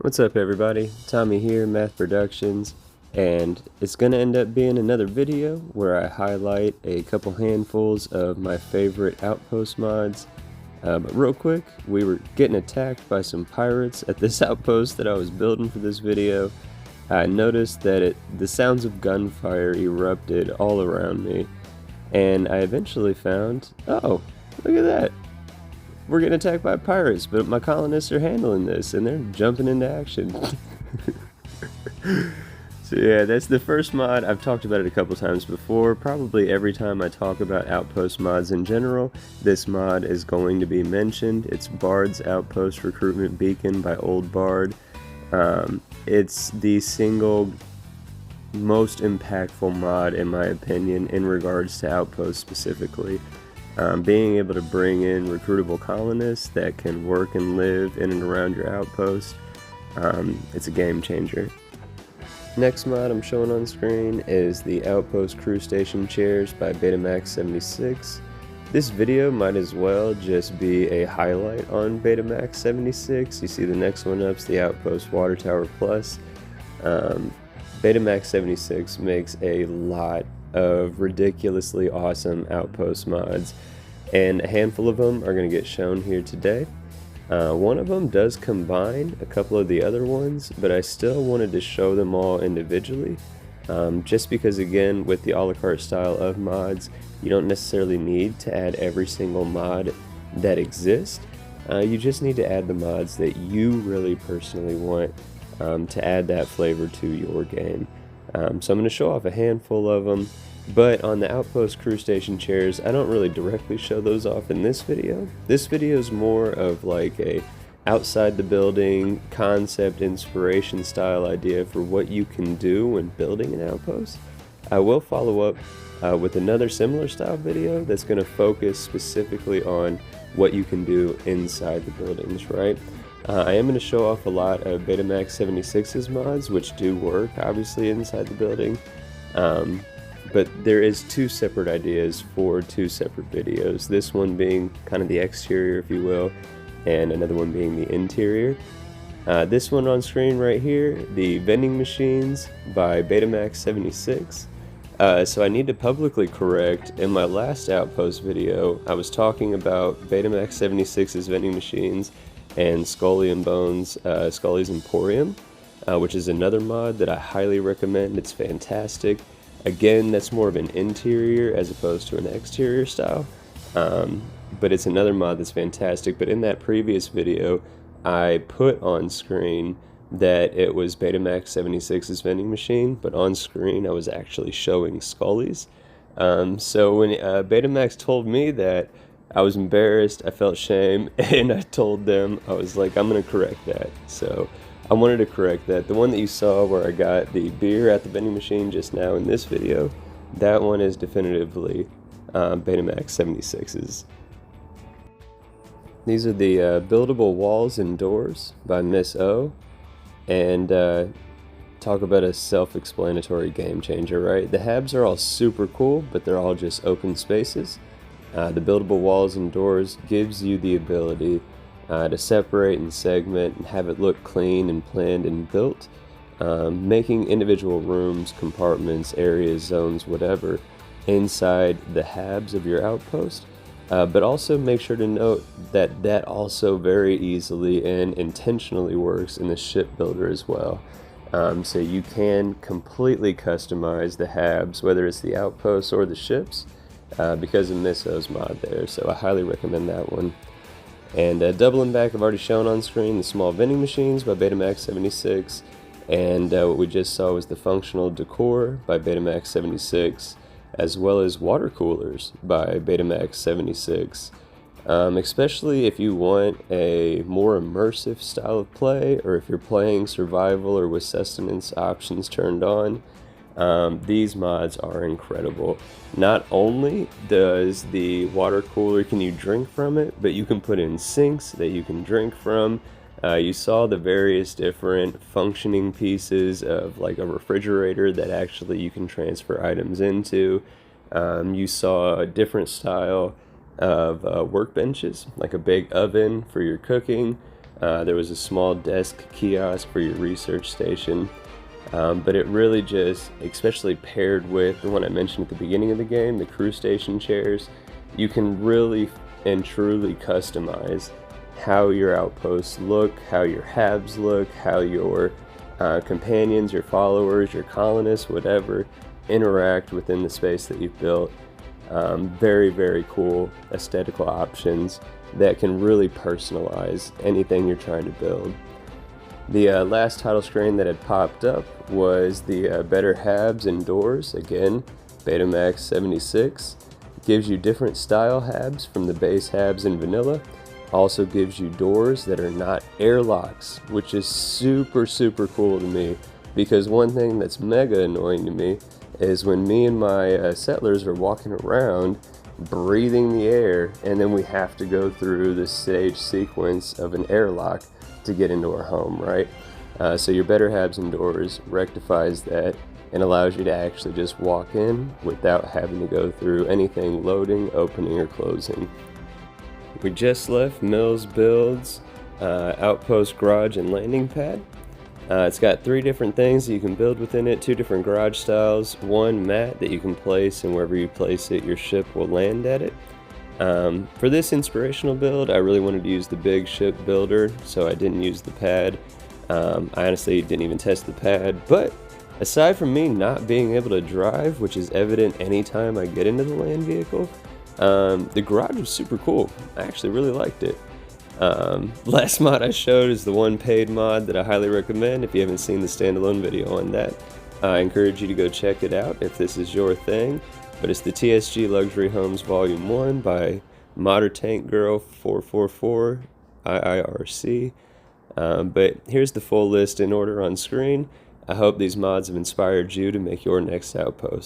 What's up everybody, Tommy here, Math Productions, and it's going to end up being another video where I highlight a couple handfuls of my favorite Outpost mods. But real quick, we were getting attacked by some pirates at this outpost that I was building for this video. I noticed that the sounds of gunfire erupted all around me, and I eventually found, oh, look at that! We're getting attacked by pirates, but my colonists are handling this, and they're jumping into action. So yeah, that's the first mod. I've talked about it a couple times before. Probably every time I talk about Outpost mods in general, this mod is going to be mentioned. It's Bards Outpost Recruitment Beacon by OldBard. It's the single most impactful mod, in my opinion, in regards to Outpost specifically. Being able to bring in recruitable colonists that can work and live in and around your outpost, it's a game changer. Next mod I'm showing on screen is the Outpost Crew Station Chairs by Betamax76. This video might as well just be a highlight on Betamax76. You see the next one up's the Outpost Water Tower Plus. Betamax76 makes a lot of ridiculously awesome Outpost mods, and a handful of them are going to get shown here today. One of them does combine a couple of the other ones, but I still wanted to show them all individually, just because, again, with the a la carte style of mods, you don't necessarily need to add every single mod that exists. You just need to add the mods that you really personally want to add that flavor to your game. So I'm going to show off a handful of them, but on the Outpost Crew Station Chairs, I don't really directly show those off in this video. This video is more of like a outside the building concept inspiration style idea for what you can do when building an outpost. I will follow up with another similar style video that's going to focus specifically on what you can do inside the buildings, right? I am going to show off a lot of Betamax76's mods, which do work, obviously, inside the building. But there is two separate ideas for two separate videos. This one being kind of the exterior, if you will, and another one being the interior. This one on screen right here, the Vending Machines by Betamax76. So I need to publicly correct, in my last Outpost video, I was talking about Betamax76's Vending Machines and Scully and Bones, Scully's Emporium, which is another mod that I highly recommend. It's fantastic. Again, that's more of an interior as opposed to an exterior style, but it's another mod that's fantastic. But in that previous video, I put on screen that it was Betamax76's vending machine, but on screen I was actually showing Scully's. So when Betamax told me that, I was embarrassed, I felt shame, and I told them, I was like, I'm going to correct that. So I wanted to correct that. The one that you saw where I got the beer at the vending machine just now in this video, that one is definitively Betamax76's. These are the Buildable Walls and Doors by Miss O, and talk about a self-explanatory game changer, right? The habs are all super cool, but they're all just open spaces. The Buildable Walls and Doors gives you the ability to separate and segment and have it look clean and planned and built, making individual rooms, compartments, areas, zones, whatever, inside the habs of your outpost. But also make sure to note that that also very easily and intentionally works in the ship builder as well. So you can completely customize the habs, whether it's the outposts or the ships, because of Miss O's mod there. So I highly recommend that one. And doubling back, I've already shown on screen the small vending machines by Betamax76, and what we just saw was the functional Decor by Betamax76, as well as water coolers by Betamax76. Especially if you want a more immersive style of play, or if you're playing survival or with sustenance options turned on, these mods are incredible. Not only does the water cooler, can you drink from it, but you can put in sinks that you can drink from. You saw the various different functioning pieces of like a refrigerator that actually you can transfer items into. You saw a different style of workbenches, like a big oven for your cooking. There was a small desk kiosk for your research station. But it really just, especially paired with the one I mentioned at the beginning of the game, the crew station chairs, you can really and truly customize how your outposts look, how your habs look, how your companions, your followers, your colonists, whatever, interact within the space that you've built. Very, very cool aesthetical options that can really personalize anything you're trying to build. The last title screen that had popped up was the Better Habs and Doors. Again, Betamax 76. Gives you different style habs from the base habs in vanilla. Also gives you doors that are not airlocks, which is super, super cool to me. Because one thing that's mega annoying to me is when me and my settlers are walking around breathing the air, and then we have to go through the stage sequence of an airlock to get into our home, right? So your Better Habs and Doors rectifies that and allows you to actually just walk in without having to go through anything loading, opening, or closing. We just left MillsBuilds Outpost Garage and Landing Pad. It's got 3 different things that you can build within it, 2 different garage styles, 1 mat that you can place, and wherever you place it, your ship will land at it. For this inspirational build, I really wanted to use the big ship builder, so I didn't use the pad. I honestly didn't even test the pad, but aside from me not being able to drive, which is evident anytime I get into the land vehicle, the garage was super cool. I actually really liked it. Last mod I showed is the one paid mod that I highly recommend. If you haven't seen the standalone video on that, I encourage you to go check it out if this is your thing. But it's the TSG Luxury Homes Volume 1 by Modder Tank Girl 444 IIRC. But here's the full list in order on screen. I hope these mods have inspired you to make your next outpost.